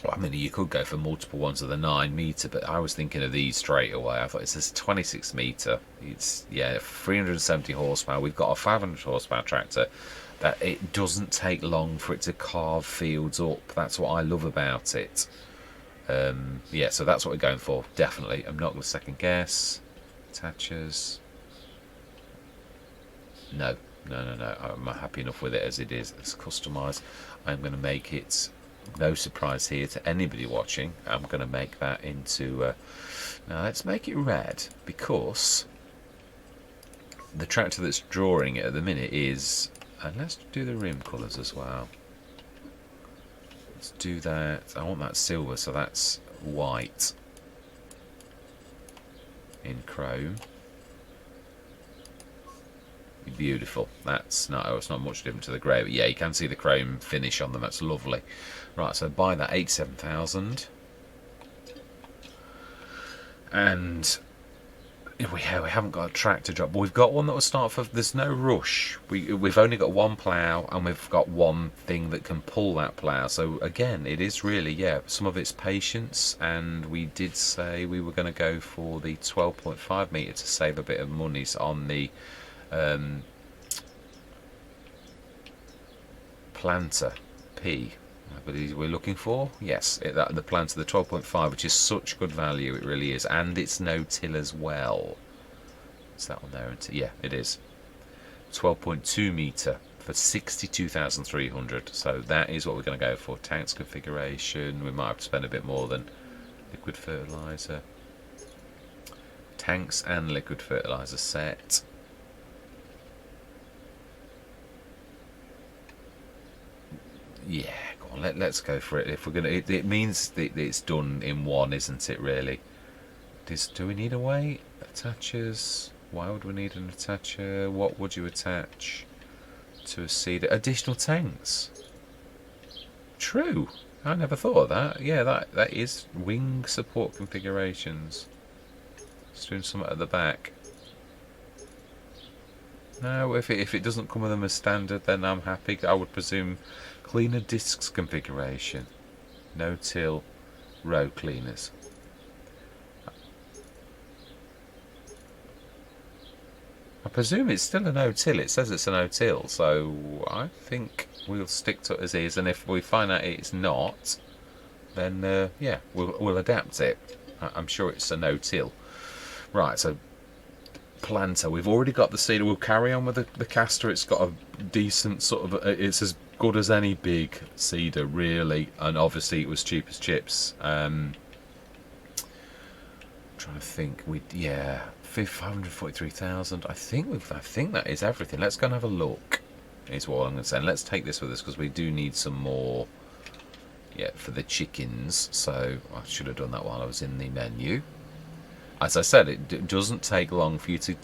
Well, I mean, you could go for multiple ones of the 9 meter, but I was thinking of these straight away. I thought it's this 26 meter. It's 370 horsepower. We've got a 500 horsepower tractor that it doesn't take long for it to carve fields up. That's what I love about it. So that's what we're going for. Definitely. I'm not going to second guess. Attachers. No. I'm happy enough with it as it is. It's customised. I'm going to make it. No surprise here to anybody watching. I'm going to make that into. Now let's make it red, because the tractor that's drawing it at the minute is. And let's do the rim colours as well. Let's do that. I want that silver, so that's white in chrome. Beautiful. It's not much different to the grey, but yeah, you can see the chrome finish on them. That's lovely. Right, so buy that 87,000, and we haven't got a tractor drop, but we've got one that will start for. There's no rush. We've only got one plough, and we've got one thing that can pull that plough. So again, it is really some of it's patience, and we did say we were going to go for the 12.5 meter to save a bit of money on the. Planter P, I believe we're looking for. Yes, the planter, the 12.5, which is such good value, it really is, and it's no till as well. Is that on there? Yeah, it is. 12.2 meter for 62,300. So that is what we're going to go for. Tanks configuration. We might have to spend a bit more than liquid fertilizer. Tanks and liquid fertilizer set. Yeah, go on, let's go for it. If we're gonna, it means that it's done in one, isn't it? Really. Do we need a weight? Attachers? Why would we need an attacher? What would you attach to a seeder? Additional tanks. True. I never thought of that. Yeah, that is wing support configurations. Just doing something at the back. No, if it doesn't come with them as standard, then I'm happy. I would presume cleaner discs configuration, no till row cleaners. I presume it's still a no-till. It says it's a no-till, so I think we'll stick to it as is. And if we find out it's not, then yeah, we'll adapt it. I'm sure it's a no-till. Right, so planter. We've already got the cedar. We'll carry on with the castor. It's got a decent sort of. It's as good as any big cedar, really. And obviously, it was cheap as chips. Trying to think. Yeah. 543,000. I think that is everything. Let's go and have a look. Is what I'm going to say. And let's take this with us because we do need some more. Yeah, for the chickens. So I should have done that while I was in the menu. As I said, it doesn't take long for you to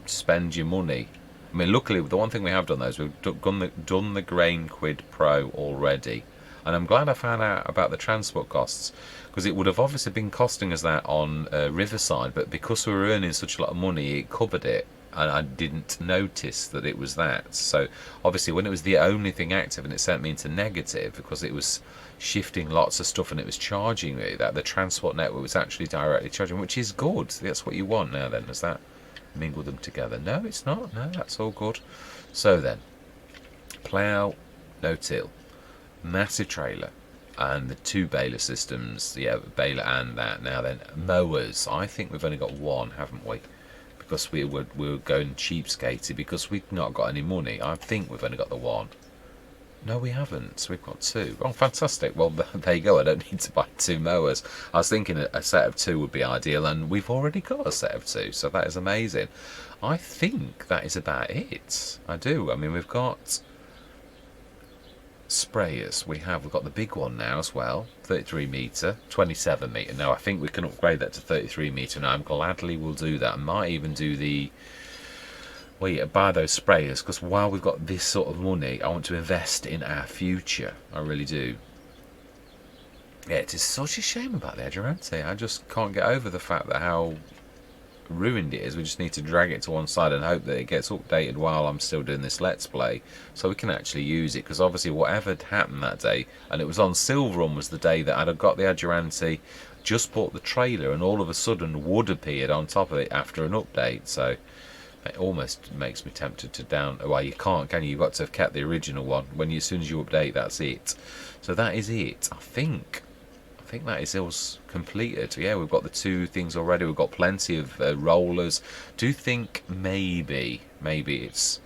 spend your money. I mean, luckily, the one thing we have done though is we've done the Grain Quid Pro already. And I'm glad I found out about the transport costs, because it would have obviously been costing us that on Riverside, but because we were earning such a lot of money, it covered it, and I didn't notice that it was that. So obviously when it was the only thing active and it sent me into negative because it was shifting lots of stuff and it was charging me, that the transport network was actually directly charging, which is good. That's what you want now then, is that mingle them together. No, it's not. No, that's all good. So then, plough, no-till, massive trailer, and the 2 baler systems. Yeah, baler and that. Now then, mowers. I think we've only got one, haven't we? Because we were going cheapskatey because we've not got any money. I think we've only got the one. No, we haven't. So we've got 2. Oh, fantastic. Well, there you go. I don't need to buy 2 mowers. I was thinking a set of 2 would be ideal, and we've already got a set of 2, so that is amazing. I think that is about it. I do. I mean, we've got sprayers. We've got the big one now as well, 33 metre, 27 metre. Now, I think we can upgrade that to 33 metre now. I'm gladly will do that. I might even do the... Well, yeah, buy those sprayers, because while we've got this sort of money, I want to invest in our future. I really do. Yeah, it is such a shame about the Adjurante. I just can't get over the fact that how ruined it is. We just need to drag it to one side and hope that it gets updated while I'm still doing this Let's Play, so we can actually use it. Because obviously whatever had happened that day, and it was on Silver Run was the day that I'd have got the Adjurante, just bought the trailer, and all of a sudden wood appeared on top of it after an update. So it almost makes me tempted to down. Well, you can't, can you? You've got to have kept the original one. As soon as you update, that's it. So that is it. I think that is us completed. Yeah, we've got the 2 things already. We've got plenty of rollers. Do you think maybe it's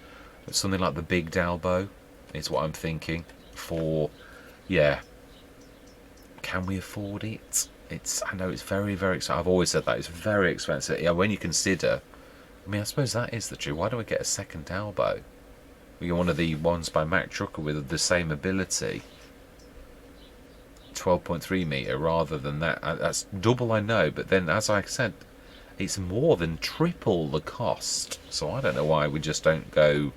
something like the Big Dalbo? Is what I'm thinking. For, yeah. Can we afford it? I know it's very, very expensive. I've always said that it's very expensive. Yeah, when you consider. I mean, I suppose that is the truth. Why don't we get a second Dalbo? We get one of the ones by Mack Trucker with the same ability. 12.3 metre rather than that. That's double, I know, but then, as I said, it's more than triple the cost. So I don't know why we just don't go.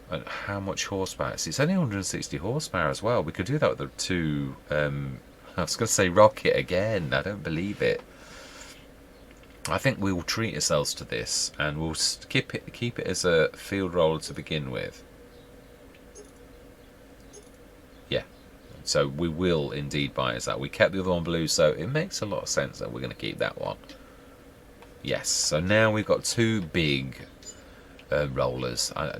And how much horsepower? It's only 160 horsepower as well. We could do that with the 2. I was going to say rocket again. I don't believe it. I think we will treat ourselves to this, and we'll keep it as a field roller to begin with. Yeah, so we will indeed buy us that. We kept the other one blue, so it makes a lot of sense that we're going to keep that one. Yes, so now we've got 2 big rollers. I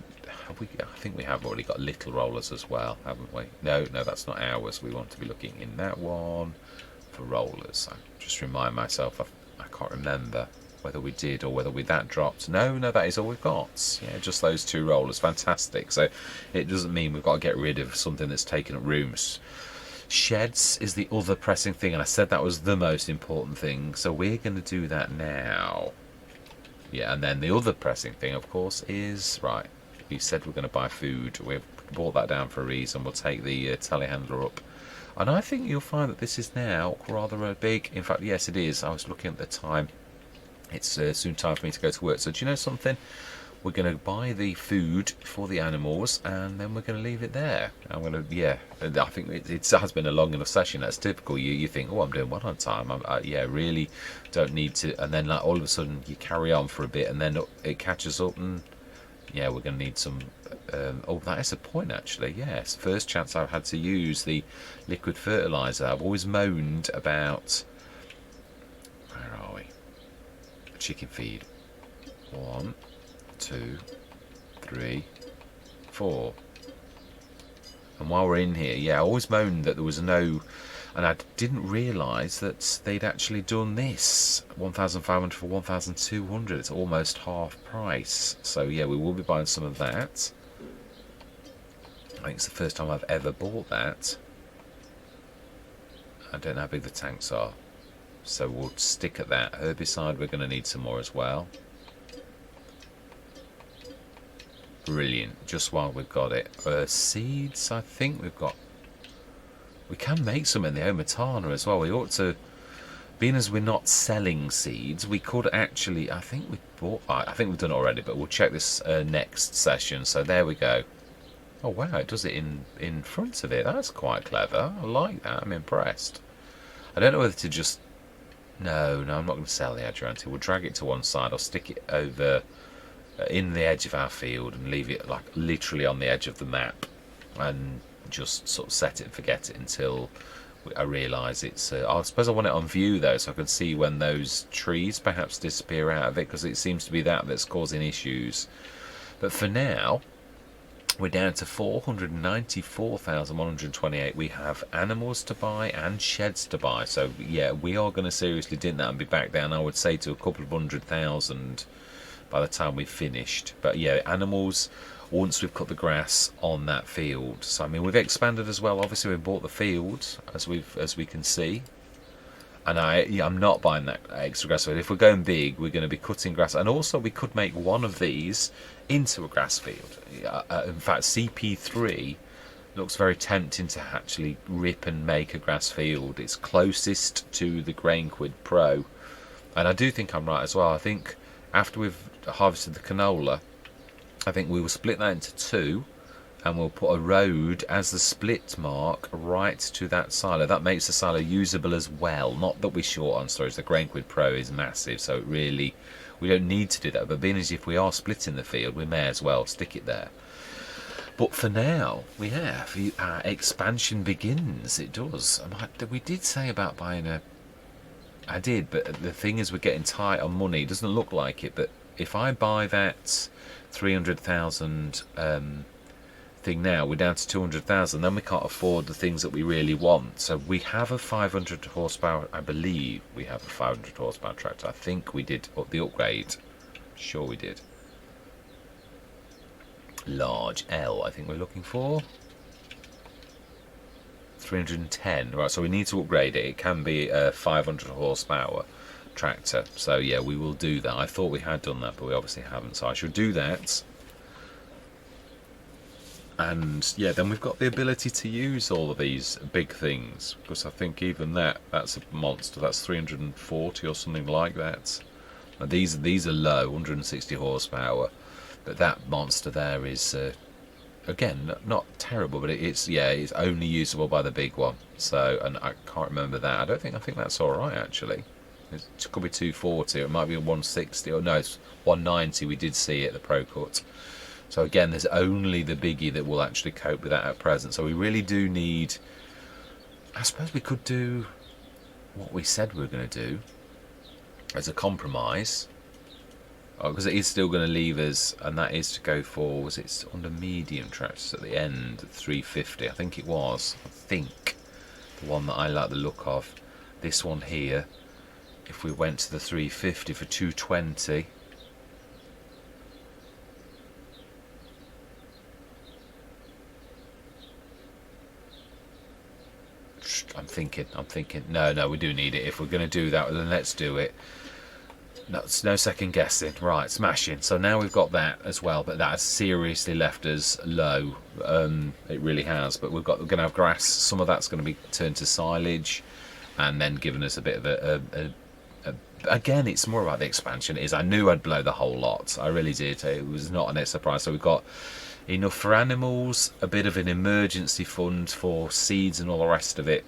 think we have already got little rollers as well, haven't we? No, that's not ours. We want to be looking in that one for rollers. I just remind myself I can't remember whether we did or whether that dropped. No, that is all we've got. Yeah, just those 2 rollers. Fantastic. So it doesn't mean we've got to get rid of something that's taken up rooms. Sheds is the other pressing thing, and I said that was the most important thing, so we're going to do that now. Yeah, and then the other pressing thing, of course, is, right, we said we're going to buy food. We've brought that down for a reason. We'll take the telehandler up. And I think you'll find that this is now rather big. In fact, yes, it is. I was looking at the time. It's soon time for me to go to work. So do you know something? We're going to buy the food for the animals, and then we're going to leave it there. I'm going to, yeah. I think it has been a long enough session. That's typical. You think, oh, I'm doing one on time. Yeah, really don't need to. And then like all of a sudden you carry on for a bit, and then it catches up, and yeah, we're going to need some. Oh, that is a point actually. Yes, first chance I've had to use the liquid fertilizer. I've always moaned about. Where are we? Chicken feed. 1, 2, 3, 4. And while we're in here, yeah, I always moaned that there was no, and I didn't realise that they'd actually done this 1,500 for 1,200. It's almost half price. So yeah, we will be buying some of that. I think it's the first time I've ever bought that. I don't know how big the tanks are, so we'll stick at that. Herbicide, we're going to need some more as well. Brilliant, just while we've got it. Seeds, I think we've got. We can make some in the Omatana as well. We ought to, being as we're not selling seeds, we could actually, I think we bought, I think we've done it already, but we'll check this next session. So there we go. Oh wow, it does it in front of it. That's quite clever. I like that. I'm impressed. I don't know whether to just, no, I'm not going to sell the Adjuranti. We'll drag it to one side. I'll stick it over in the edge of our field and leave it like literally on the edge of the map, and just sort of set it and forget it until I realise it's. I suppose I want it on view though, so I can see when those trees perhaps disappear out of it, because it seems to be that's causing issues. But for now, we're down to 494,128. We have animals to buy and sheds to buy. So yeah, we are going to seriously dint that and be back down, I would say, to a couple of 100,000 by the time we've finished. But yeah, animals, once we've cut the grass on that field. So I mean, we've expanded as well. Obviously we've bought the field, as we can see. And I'm not buying that extra grass field. If we're going big, we're going to be cutting grass. And also we could make one of these into a grass field. In fact, CP3 looks very tempting to actually rip and make a grass field. It's closest to the Grainquid Pro. And I do think I'm right as well. I think after we've harvested the canola, I think we will split that into two, and we'll put a road as the split mark right to that silo. That makes the silo usable as well. Not that we're short on storage. The Grainquid Pro is massive, so it really, we don't need to do that. But being as if we are splitting the field, we may as well stick it there. But for now, we have our expansion begins. It does. We did say about buying a. I did, but the thing is, we're getting tight on money. It doesn't look like it, but if I buy that 300,000 thing now, we're down to 200,000. Then we can't afford the things that we really want. So we have a 500 horsepower. I believe we have a 500 horsepower tractor. I think we did the upgrade. Sure, we did. Large L, I think we're looking for. 310. Right, so we need to upgrade it. It can be a 500 horsepower tractor. So yeah, we will do that. I thought we had done that, but we obviously haven't. So I should do that. And yeah, then we've got the ability to use all of these big things, because I think even that's a monster. That's 340 or something like that. Now these are low, 160 horsepower, but that monster there is again not terrible, but it's only usable by the big one. So, and I can't remember that. I think that's all right actually. It could be 240, or it might be 160, or no, it's 190. We did see it at the Pro Cut. So again, there's only the biggie that will actually cope with that at present. So we really do need. I suppose we could do what we said we were going to do as a compromise, because it is still going to leave us, and that is to go for, was it under medium tractors at the end, 350? I think it was. I think the one that I like the look of. This one here. If we went to the 350 for 220. I'm thinking, no, we do need it. If we're going to do that, then let's do it. No second guessing. Right, smashing. So now we've got that as well, but that has seriously left us low. It really has. But we're going to have grass. Some of that's going to be turned to silage, and then giving us a bit of again, it's more about the expansion. I knew I'd blow the whole lot. I really did. It was not a surprise. So we've got enough for animals, a bit of an emergency fund for seeds and all the rest of it.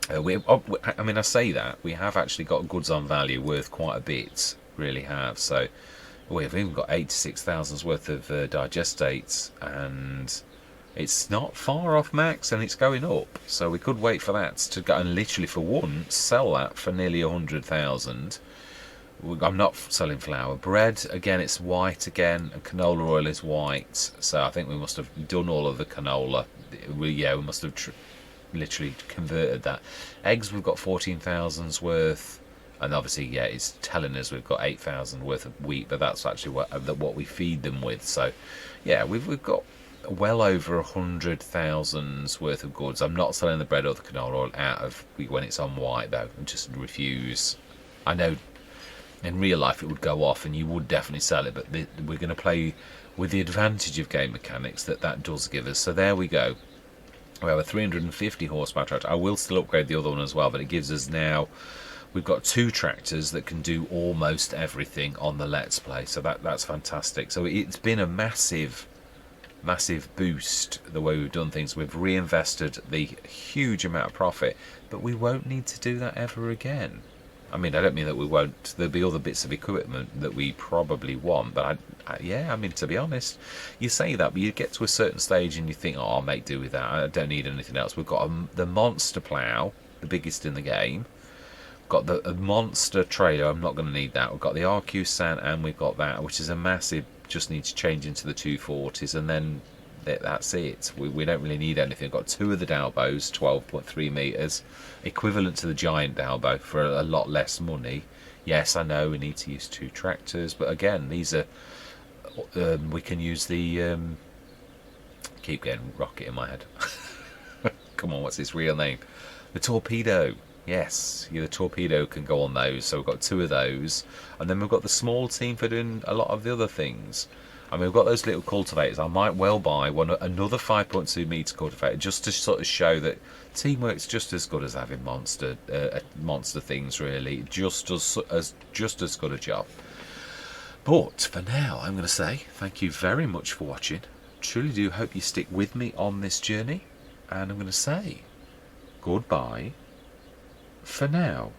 I say that we have actually got goods on value worth quite a bit, really have. So we've even got 86,000 worth of digestates, and it's not far off max, and it's going up. So we could wait for that to go and literally for once sell that for nearly 100,000. I'm not selling flour. Bread, again, it's white again, and canola oil is white. So I think we must have done all of the canola. We must have literally converted that. Eggs, we've got 14,000's worth. And obviously, yeah, it's telling us we've got 8,000 worth of wheat, but that's actually what we feed them with. So, yeah, we've got well over 100,000's worth of goods. I'm not selling the bread or the canola oil out of when it's on white, though. I just refuse. I know in real life it would go off and you would definitely sell it, but we're going to play with the advantage of game mechanics that does give us. So there we go. We have a 350 horsepower tractor. I will still upgrade the other one as well, but it gives us now... We've got 2 tractors that can do almost everything on the Let's Play, so that's fantastic. So it's been a massive boost the way we've done things. We've reinvested the huge amount of profit, but we won't need to do that ever again. I mean, I don't mean that we won't. There'll be other bits of equipment that we probably want, but I mean, to be honest, you say that, but you get to a certain stage and you think, oh, I'll make do with that. I don't need anything else. We've got the monster plough, the biggest in the game. Got the monster trailer, I'm not going to need that. We've got the RQ San, and we've got that, which is a massive, just need to change into the 240s, and then that's it. We don't really need anything. We've got 2 of the Dalbos, 12.3 metres, equivalent to the giant Dalbo for a lot less money. Yes, I know we need to use 2 tractors, but again, these are, we can use the, keep getting rocket in my head. Come on, what's its real name? The torpedo. Yes, the torpedo can go on those, so we've got 2 of those, and then we've got the small team for doing a lot of the other things. I mean, we've got those little cultivators. I might well buy another 5.2 metre cultivator just to sort of show that teamwork's just as good as having monster things. Really, it just does just as good a job. But for now, I'm going to say thank you very much for watching. Truly do hope you stick with me on this journey, and I'm going to say goodbye for now.